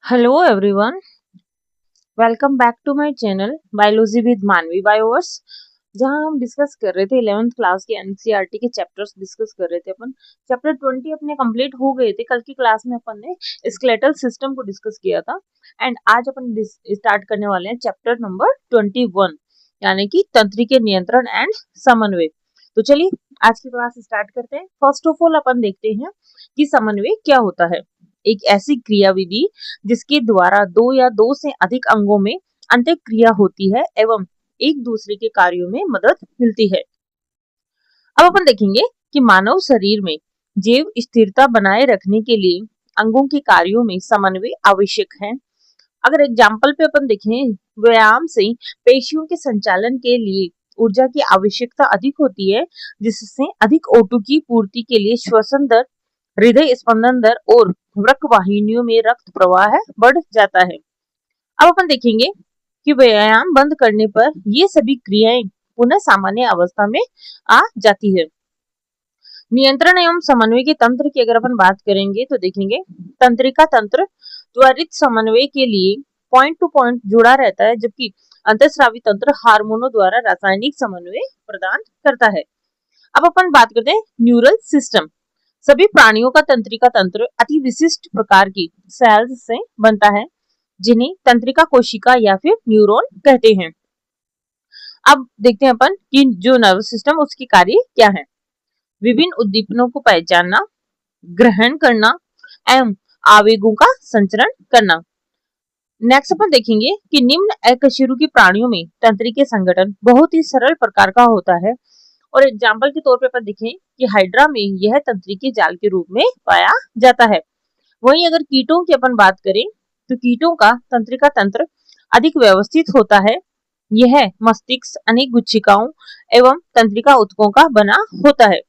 Hello everyone, welcome back to my channel biology with Manvi Bioverse. जहां हम discuss कर रहे थे 11th क्लास के एनसीईआरटी के चैप्टर्स डिस्कस कर रहे थे। अपन चैप्टर 20 अपने कंप्लीट हो गए थे। कल की क्लास में अपन ने स्केलेटल सिस्टम को डिस्कस किया था एंड आज अपन स्टार्ट करने वाले हैं चैप्टर नंबर 21 यानी कि तंत्रिका नियंत्रण एंड समन्वय। तो चलिए आज की क्लास स्टार्ट करते हैं। फर्स्ट ऑफ ऑल अपन देखते हैं कि समन्वय क्या होता है। एक ऐसी क्रियाविधि जिसके द्वारा दो या दो से अधिक अंगों में अंतःक्रिया होती है एवं एक दूसरे के कार्यों में मदद मिलती है। अब अपन देखेंगे कि मानव शरीर में जैव स्थिरता बनाए रखने के लिए अंगों के कार्यों में समन्वय आवश्यक है। अगर एग्जाम्पल पे अपन देखें, व्यायाम से पेशियों के संचालन के लिए ऊर्जा की आवश्यकता अधिक होती है, जिससे अधिक O2 की पूर्ति के लिए श्वसन दर, हृदय स्पंदन दर और वृक्क वाहिनियों में रक्त प्रवाह बढ़ जाता है। अब अपन देखेंगे कि व्यायाम बंद करने पर ये सभी क्रियाएं पुनः सामान्य अवस्था में आ जाती है। नियंत्रण एवं समन्वय के तंत्र की अगर अपन बात करेंगे तो देखेंगे तंत्रिका तंत्र त्वरित समन्वय के लिए पॉइंट टू पॉइंट जुड़ा रहता है, जबकि अंतःस्रावी तंत्र हार्मोनों द्वारा रासायनिक समन्वय प्रदान करता है। अब अपन बात करते हैं न्यूरल सिस्टम। सभी प्राणियों का तंत्रिका तंत्र अति विशिष्ट प्रकार की सेल्स से बनता है, जिन्हें तंत्रिका कोशिका या फिर न्यूरॉन कहते हैं। अब देखते हैं अपन कि जो नर्वस सिस्टम उसकी कार्य क्या है। विभिन्न उद्दीपनों को पहचानना, ग्रहण करना एवं आवेगों का संचरण करना। नेक्स्ट अपन देखेंगे कि निम्न अकशेरुकी प्राणियों में तंत्रिका संगठन बहुत ही सरल प्रकार का होता है। और एग्जाम्पल के तौर पे अपन देखें कि हाइड्रा में यह तंत्रिका जाल के रूप में पाया जाता है। वहीं अगर कीटों की अपन बात करें तो कीटों का तंत्रिका तंत्र अधिक व्यवस्थित होता है। यह मस्तिष्क, अनेक गुच्छिकाओं एवं तंत्रिका ऊतकों का बना होता है।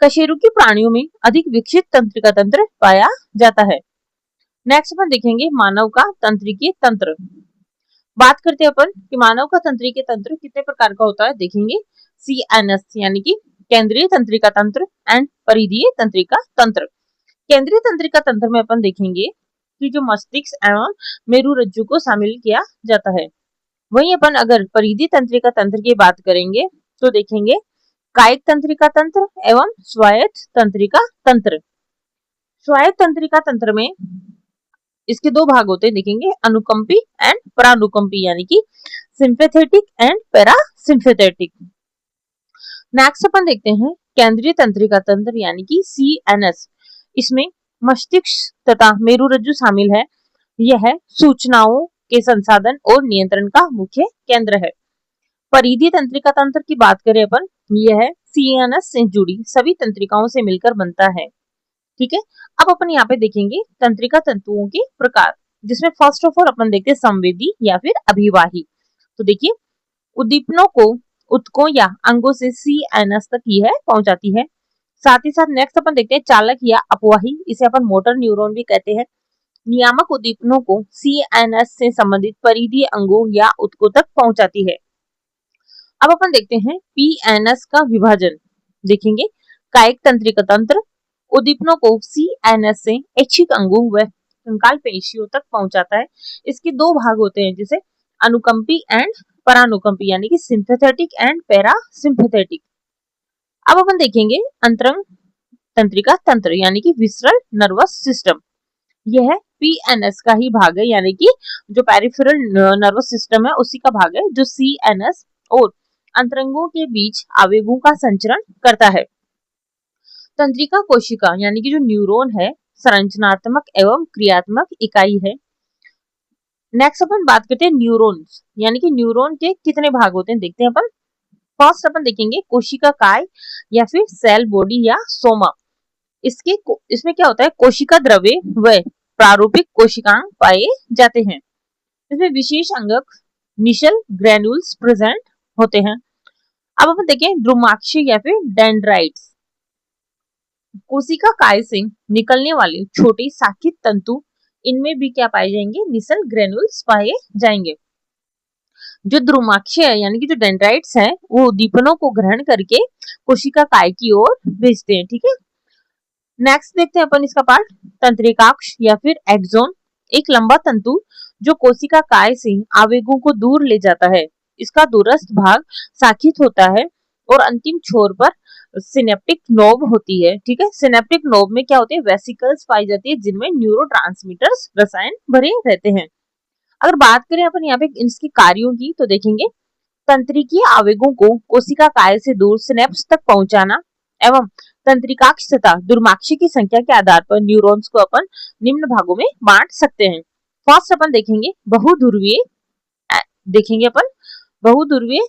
कशेरुकी प्राणियों में अधिक विकसित तंत्रिका तंत्र पाया जाता है। नेक्स्ट अपन देखेंगे मानव का तंत्रिकीय तंत्र। बात करते हैं अपन कि मानव का तंत्रिकीय तंत्र कितने प्रकार का होता है। देखेंगे CNS यानी कि केंद्रीय तंत्रिका तंत्र एंड परिधीय तंत्रिका तंत्र। केंद्रीय तंत्रिका तंत्र में अपन देखेंगे कि जो मस्तिष्क एवं मेरुरज्जु को शामिल किया जाता है। वहीं अपन अगर परिधीय तंत्रिका तंत्र की बात करेंगे तो देखेंगे कायिक तंत्रिका तंत्र एवं स्वायत्त तंत्रिका तंत्र। स्वायत्त तंत्रिका तंत्र में इसके दो भाग होते हैं, देखेंगे अनुकंपी एंड परानुकंपी यानी कि सिंपैथेटिक एंड पैरासिम्पैथेटिक। नेक्स्ट अपन देखते हैं केंद्रीय तंत्रिका तंत्र यानी कि CNS। इसमें मस्तिष्क तथा मेरुरज्जु शामिल है। यह सूचनाओं के संसाधन और नियंत्रण का मुख्य केंद्र है। परिधीय तंत्रिका तंत्र की बात करें अपन, यह CNS से जुड़ी सभी तंत्रिकाओं से मिलकर बनता है। ठीक है, अब अपन यहाँ पे देखेंगे तंत्रिका तंतुओं के प्रकार, जिसमें फर्स्ट ऑफ ऑल अपन देखते हैं संवेदी या फिर अभिवाही। तो देखिए उद्दीपनों को ऊतकों या अंगों से CNS तक यह पहुंचाती है। साथ ही साथ नेक्स्ट अपन देखते हैं चालक या अपवाही, इसे अपन मोटर न्यूरॉन भी कहते हैं। नियामक उद्दीपनों को CNS से संबंधित परिधीय अंगों या ऊतकों तक पहुंचाती है। अब अपन देखते हैं PNS का विभाजन। देखेंगे कायिक तंत्रिका तंत्र उद्दीपनों को CNS से ऐच्छिक अंगों व कंकाल पेशियों तक पहुंचाता है। इसके दो भाग होते हैं, जैसे अनुकंपी एंड परानुकंपी यानी कि सिंपैथेटिक एंड पैरासिम्पैथेटिक। अब अपन देखेंगे अंतरंग तंत्रिका तंत्र यानी कि विसरल नर्वस सिस्टम। यह PNS का ही भाग है, यानी कि जो पेरिफेरल नर्वस सिस्टम है उसी का भाग है, जो CNS और अंतरंगों के बीच आवेगों का संचरण करता है। तंत्रिका कोशिका यानी कि जो न्यूरॉन है संरचनात्मक एवं क्रियात्मक इकाई है। नेक्स्ट अपन बात करते हैं न्यूरॉन्स यानी कि न्यूरॉन के कितने भाग होते हैं, देखते हैं अपन। फर्स्ट अपन देखेंगे कोशिका काय या फिर सेल बॉडी या सोमा। इसमें क्या होता है, कोशिका द्रव्य व प्रारूपिक कोशिकांग पाए जाते हैं। इसमें विशेष अंगक निशल ग्रेन्यूल्स प्रेजेंट होते हैं। अब अपन देखें ध्रुमाक्षी या फिर डेंड्राइट्स। कोशिका काय से निकलने वाले छोटे शाखित तंतु, इनमें भी क्या पाए जाएंगे, निशल ग्रेन्यूल्स पाए जाएंगे। जो ध्रुमाक्षी है यानी कि जो डेंड्राइट्स है वो उद्दीपनों को ग्रहण करके कोशिका काय की ओर भेजते हैं। ठीक है, नेक्स्ट देखते हैं अपन इसका पार्ट तंत्रिकाक्ष या फिर एक्सोन। एक लंबा तंतु जो कोशिका काय से आवेगों को दूर ले जाता है। इसका दूरस्थ भाग शाखित होता है और अंतिम छोर पर सिनेप्टिक नोब होती है। ठीक है, सिनेप्टिक नोब में क्या होते हैं, वेसिकल्स पाई जाती है जिनमें न्यूरोट्रांसमीटर्स रसायन भरे रहते हैं। अगर बात करें अपन यहाँ पे इसके कार्यों की तो देखेंगे तंत्रिकीय आवेगों को कोशिका काय से दूर सिनेप्स तक पहुंचाना एवं तंत्रिकाक्ष तथा दुर्माक्षी की संख्या के आधार पर न्यूरॉन्स को अपन निम्न भागों में बांट सकते हैं। फर्स्ट अपन देखेंगे बहुध्रुवीय, देखेंगे अपन बहुध्रुवीय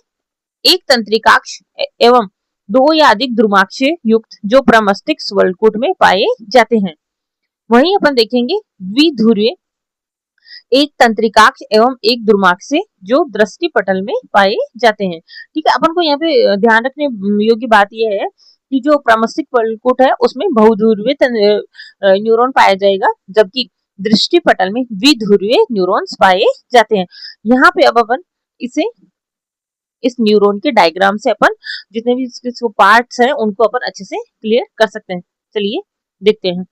एक तंत्रिकाक्ष एवं दो या अधिक द्रुमाक्षीय युक्त जो प्रमस्तिष्क वलकुट में पाए जाते हैं। वहीं अपन देखेंगे द्विध्रुवीय एक तंत्रिकाक्ष एवं एक द्रुमाक्षीय जो दृष्टि पटल में पाए जाते हैं। ठीक है, अपन को यहाँ पे ध्यान रखने योग्य बात यह है कि जो प्रमस्तिष्क वलकुट है उसमें बहुध्रुवीय न्यूरॉन पाया जाएगा, जबकि दृष्टि पटल में द्विध्रुवीय न्यूरॉन्स पाए जाते हैं। यहाँ पे अब अपन इसे इस न्यूरॉन के डायग्राम से अपन जितने भी इसके पार्ट्स हैं उनको अपन अच्छे से क्लियर कर सकते हैं। चलिए देखते हैं।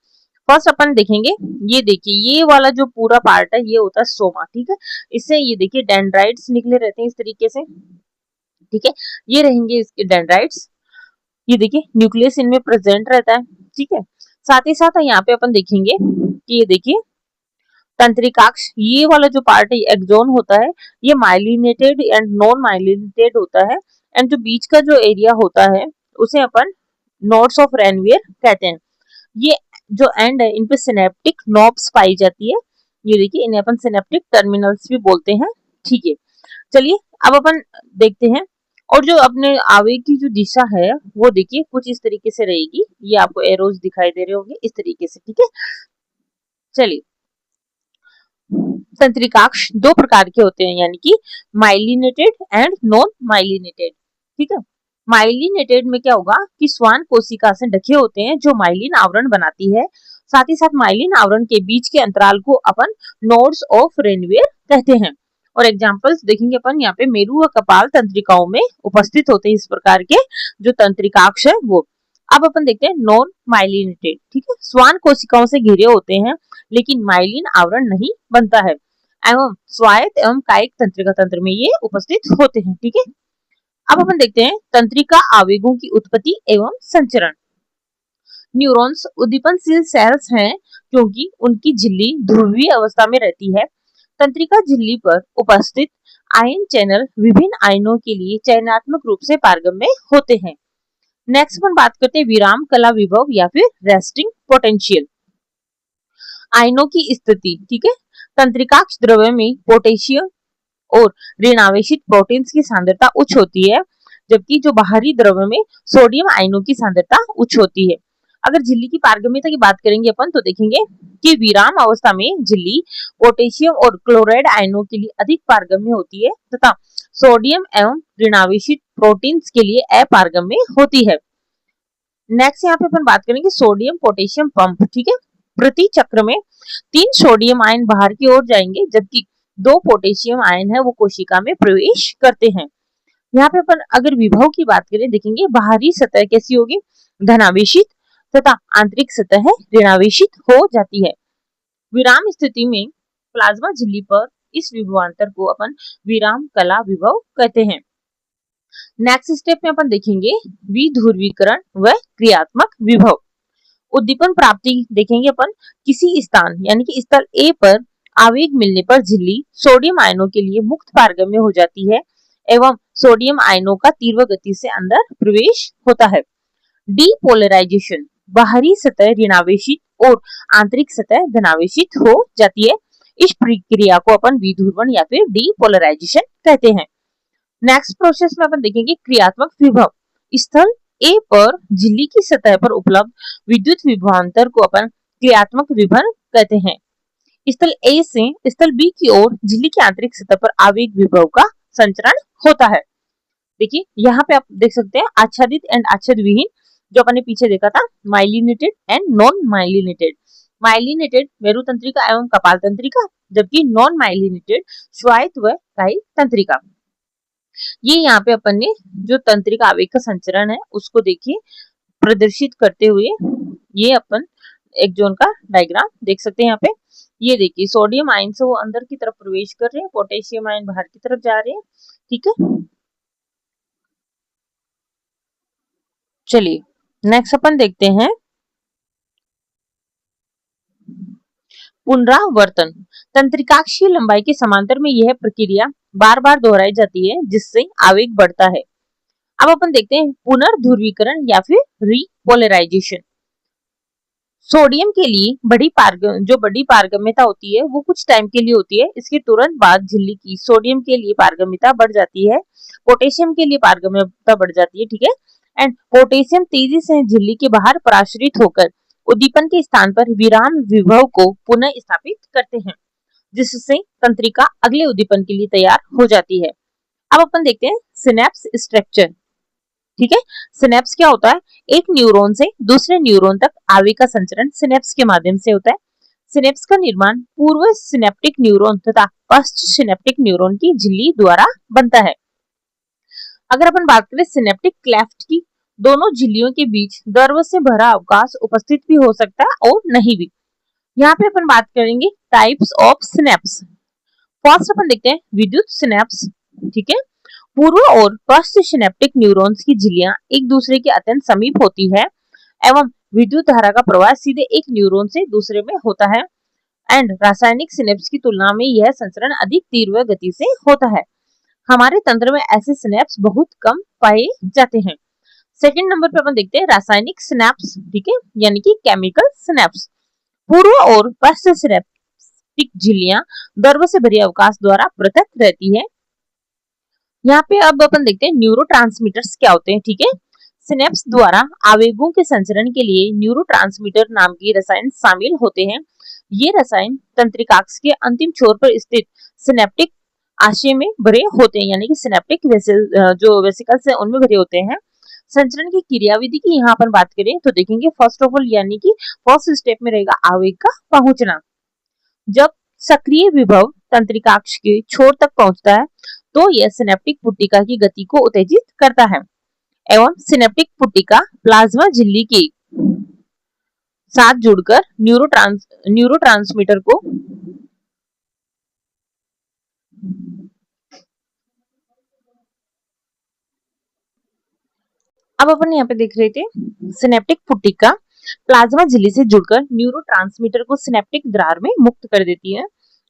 फर्स्ट अपन देखेंगे, ये देखिए ये वाला जो पूरा पार्ट है ये होता है सोमा। ठीक है, इससे ये देखिए डेंड्राइट्स निकले रहते हैं इस तरीके से। ठीक है, ये रहेंगे इसके डेंड्राइट्स। ये देखिए न्यूक्लियस इनमें प्रेजेंट रहता है। ठीक है, साथ ही साथ यहाँ पे अपन देखेंगे कि ये देखिए तंत्रिकाक्ष, ये वाला जो पार्ट है एक्सोन होता है, ये माइलिनेटेड एंड नॉन माइलिनेटेड होता है। एंड जो बीच का जो एरिया होता है उसे अपन नोड्स ऑफ रेनवियर कहते हैं। ये जो एंड है इन पे सिनेप्टिक नॉब्स पाई जाती है। ये देखिए इन्हें अपन सिनेप्टिक टर्मिनल्स भी बोलते हैं। ठीक है, चलिए अब अपन देखते हैं। और जो अपने आवेग की जो दिशा है वो देखिए कुछ इस तरीके से रहेगी। ये आपको एरोज दिखाई दे रहे होंगे इस तरीके से। ठीक है, चलिए तंत्रिकाक्ष दो प्रकार के होते हैं, यानी कि माइलिनेटेड एंड नॉन माइलिनेटेड। ठीक है, माइलिनेटेड में क्या होगा कि श्वान कोशिका से ढके होते हैं जो माइलिन आवरण बनाती है। साथ ही साथ माइलिन आवरण के बीच के अंतराल को अपन नोड्स ऑफ रेनवियर कहते हैं। और एग्जांपल्स देखेंगे अपन यहाँ पे मेरु व कपाल तंत्रिकाओं में उपस्थित होते हैं इस प्रकार के जो तंत्रिकाक्ष है वो। अब अपन देखते हैं नॉन माइलिनेटेड। ठीक है, श्वान कोशिकाओं से घिरे होते हैं लेकिन माइलिन आवरण नहीं बनता है एवं स्वायत्त एवं कायिक तंत्रिका तंत्र में ये उपस्थित होते हैं। ठीक है, अब अपन देखते हैं तंत्रिका आवेगों की उत्पत्ति एवं संचरण। न्यूरॉन्स उद्दीपनशील सेल्स हैं क्योंकि उनकी झिल्ली ध्रुवीय अवस्था में रहती है। तंत्रिका झिल्ली पर उपस्थित आयन चैनल विभिन्न आयनों के लिए चयनात्मक रूप से पारगम्य होते हैं। नेक्स्ट अपन बात करते हैं विराम कला विभव या फिर रेस्टिंग पोटेंशियल। आयनों की स्थिति। ठीक है, तंत्रिकाक्ष द्रव्य में पोटेशियम और ऋणावेशित प्रोटीन्स की सांद्रता उच्च होती है, जबकि जो बाहरी द्रव्य में सोडियम आयनों की सांद्रता उच्च होती है। अगर झिल्ली की पारगम्यता की बात करेंगे अपन तो देखेंगे कि विराम अवस्था में झिल्ली पोटेशियम और क्लोराइड आयनों के लिए अधिक पारगम्य होती है तथा सोडियम एवं ऋणावेशित प्रोटीन्स के लिए अपारगम्य होती है। नेक्स्ट यहाँ पे अपन बात करेंगे सोडियम पोटेशियम पंप। ठीक है, प्रति चक्र में 3 सोडियम आयन बाहर की ओर जाएंगे जबकि 2 पोटेशियम आयन है वो कोशिका में प्रवेश करते हैं। यहाँ पे अपन अगर विभव की बात करें देखेंगे बाहरी सतह कैसी होगी, धनावेशित तथा आंतरिक सतह ऋणावेशित हो जाती है। विराम स्थिति में प्लाज्मा झिल्ली पर इस विभवांतर को अपन विराम कला विभव कहते हैं। नेक्स्ट स्टेप में अपन देखेंगे विध्रुवीकरण व क्रियात्मक विभव। उद्दीपन प्राप्ति देखेंगे अपन किसी स्थान यानी कि स्थल A पर आवेग मिलने पर झिल्ली सोडियम आयनों के लिए मुक्त पारगम्य हो जाती है एवं सोडियम आयनों का तीव्र गति से अंदर प्रवेश होता है। डीपोलराइजेशन, बाहरी सतह ऋणावेशित और आंतरिक सतह धनावेशित हो जाती है। इस प्रक्रिया को अपन विध्रुवण या फिर डीपोलराइजेशन कहते हैं। नेक्स्ट प्रोसेस में अपन देखेंगे क्रियात्मक विभव। स्थल A पर झिल्ली की सतह पर उपलब्ध विद्युत विभवांतर को अपन क्रियात्मक विभव कहते हैं। स्थल A से स्थल B की ओर झिल्ली की आंतरिक सतह पर आवेग विभव का संचरण होता है। देखिए यहाँ पे आप देख सकते हैं आच्छादित एंड आच्छादित विहीन, जो अपन ने पीछे देखा था myelinated and non myelinated. Myelinated मेरु तंत्रिका एवं कपाल तंत्रिका, जबकि नॉन माइलिनेटेड स्वायत्त व कायिक तंत्रिका। ये यहाँ पे अपन ने जो तंत्रिका आवेग का संचरण है उसको देखिए प्रदर्शित करते हुए ये अपन एक जोन का डायग्राम देख सकते हैं यहाँ पे। ये देखिए सोडियम आयन से वो अंदर की तरफ प्रवेश कर रहे हैं, पोटेशियम आयन बाहर की तरफ जा रहे हैं। ठीक है, चलिए नेक्स्ट अपन देखते हैं पुनरावर्तन। तंत्रिकाक्षीय लंबाई के समांतर में यह प्रक्रिया बार बार दोहराई जाती है जिससे आवेग बढ़ता है। अब अपन देखते हैं पुनर्ध्रुवीकरण या फिर रीपोलराइजेशन। सोडियम के लिए बड़ी पारगम्यता होती है वो कुछ टाइम के लिए होती है। इसके तुरंत बाद झिल्ली की सोडियम के लिए पारगम्यता बढ़ जाती है, पोटेशियम के लिए पारगम्यता बढ़ जाती है। ठीक है, एंड पोटेशियम तेजी से झिल्ली के बाहर पराश्रित होकर उद्दीपन के स्थान पर विराम विभव को पुनः स्थापित करते हैं, जिससे तंत्रिका अगले उद्दीपन के लिए तैयार हो जाती है। अब अपन देखते हैं सिनेप्स स्ट्रक्चर। ठीक है, सिनेप्स क्या होता है? एक न्यूरॉन से दूसरे न्यूरॉन तक आवेग का संचरण सिनेप्स के माध्यम से होता है। सिनेप्स का निर्माण पूर्व सिनेप्टिक न्यूरॉन तथा पश्च सिनेप्टिक न्यूरॉन की झिल्ली द्वारा बनता है। अगर अपन बात करें सिनेप्टिक क्लेफ्ट की, दोनों झिल्लियों के बीच द्रव से भरा अवकाश उपस्थित भी हो सकता है और नहीं भी। यहाँ पे अपन बात करेंगे टाइप्स ऑफ सिनेप्स। फर्स्ट अपन देखते हैं विद्युत सिनेप्स। ठीक है, पूर्व और पश्च सिनेप्टिक न्यूरॉन्स की झिल्लियां एक दूसरे के अत्यंत समीप होती है एवं विद्युत धारा का प्रवाह सीधे एक न्यूरॉन से दूसरे में होता है। एंड रासायनिक सिनेप्स की तुलना में यह संचरण अधिक तीव्र गति से होता है। हमारे तंत्र में ऐसे सिनेप्स बहुत कम पाए जाते हैं। सेकंड नंबर पे अपन देखते हैं रासायनिक सिनेप्स। ठीक है, यानी कि केमिकल सिनेप्स। पूर्व और पश्च सिनेप्टिक झिल्लियां द्रव से भरे अवकाश द्वारा पृथक रहती है। यहाँ पे अब अपन देखते हैं न्यूरोट्रांसमीटर्स क्या होते हैं। ठीक है, सिनेप्स द्वारा आवेगों के संचरण के लिए न्यूरोट्रांसमीटर नाम की रसायन शामिल होते हैं। ये रसायन तंत्रिकाक्ष के अंतिम छोर पर स्थित सिनेप्टिक आशय में भरे होते हैं, यानी कि सिनेप्टिक जो वेसिकल्स है उनमें भरे होते हैं। संचरण की क्रियाविधि की यहाँ पर बात करें तो देखेंगे फर्स्ट ऑफ ऑल, यानी कि फर्स्ट स्टेप में रहेगा आवेग का पहुंचना। जब सक्रिय विभव तंत्रिकाक्ष के छोर तक पहुंचता है तो यह सिनेप्टिक पुट्टिका की गति को उत्तेजित करता है एवं सिनेप्टिक पुट्टिका प्लाज्मा झिल्ली के साथ जुड़कर न्यूरोट्रांसमीटर को अब अपन यहाँ पे देख रहे थे सिनेप्टिक पुट्टिका प्लाज्मा झिल्ली से जुड़कर न्यूरोट्रांसमीटर को सिनेप्टिक दरार में मुक्त कर देती है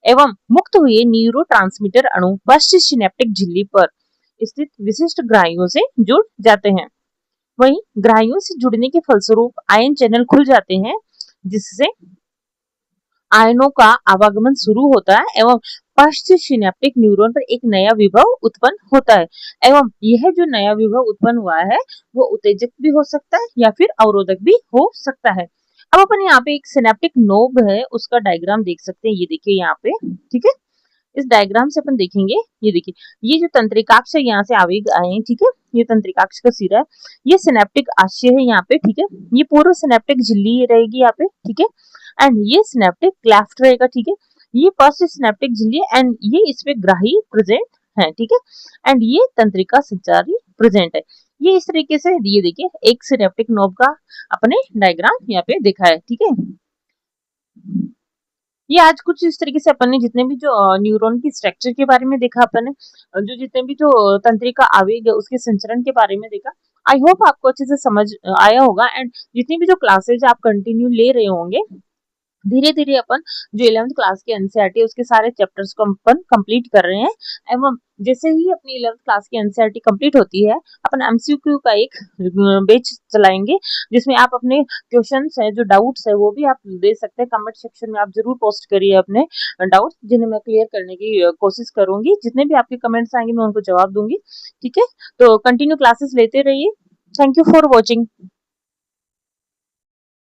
एवं मुक्त हुए न्यूरोट्रांसमीटर अणु पश्च सिनेप्टिक झिल्ली पर स्थित विशिष्ट ग्राहियों से जुड़ जाते हैं। वहीं ग्राहियों से जुड़ने के फलस्वरूप आयन चैनल खुल जाते हैं जिससे आयनों का आवागमन शुरू होता है एवं पश्च सिनेप्टिक न्यूरॉन पर एक नया विभव उत्पन्न होता है एवं यह जो नया विभव उत्पन्न हुआ है वो उत्तेजक भी हो सकता है या फिर अवरोधक भी हो सकता है। अब अपन यहाँ पे एक सिनेप्टिक नोब है उसका डायग्राम देख सकते हैं, ये देखिए यहाँ पे। ठीक है, इस डायग्राम से अपन देखेंगे, ये देखिए ये जो तंत्रिकाक्ष है यहाँ से आवेग आए हैं। ठीक है, ये तंत्रिकाक्ष का सिरा है, ये सिनेप्टिक आशय है यहाँ पे। ठीक है, ये पूर्व सिनेप्टिक झिल्ली रहेगी यहाँ पे। ठीक है, एंड ये सिनेप्टिक क्लेफ्ट रहेगा। ठीक है, ये पश्च सिनेप्टिक झिल्ली एंड ये इसमें ग्राही प्रेजेंट है। ठीक है, एंड ये तंत्रिका संचारी प्रेजेंट है। ये इस तरीके से ये देखिए एक सिनेप्टिक नोब का अपने डायग्राम यहाँ पे देखा है। ठीक है, ये आज कुछ इस तरीके से अपन ने जितने भी जो न्यूरॉन की स्ट्रक्चर के बारे में देखा, अपन ने जो जितने भी जो तंत्रिका आवेग है उसके संचरण के बारे में देखा। आई होप आपको अच्छे से समझ आया होगा एंड जितनी भी जो क्लासेज आप कंटिन्यू ले रहे होंगे धीरे धीरे अपन जो 11th क्लास के एनसीईआरटी उसके सारे चैप्टर्स को अपन कंप्लीट कर रहे हैं एवं जैसे ही अपनी 11th क्लास की एनसीईआरटी कंप्लीट होती है अपन एमसीक्यू का एक बैच चलाएंगे जिसमें आप अपने क्वेश्चंस है जो डाउट्स है वो भी आप दे सकते हैं। कमेंट सेक्शन में आप जरूर पोस्ट करिए अपने डाउट्स जिन्हें मैं क्लियर करने की कोशिश करूंगी। जितने भी आपके कमेंट्स आएंगे मैं उनको जवाब दूंगी। ठीक है, तो कंटिन्यू क्लासेस लेते रहिए। Thank you for watching.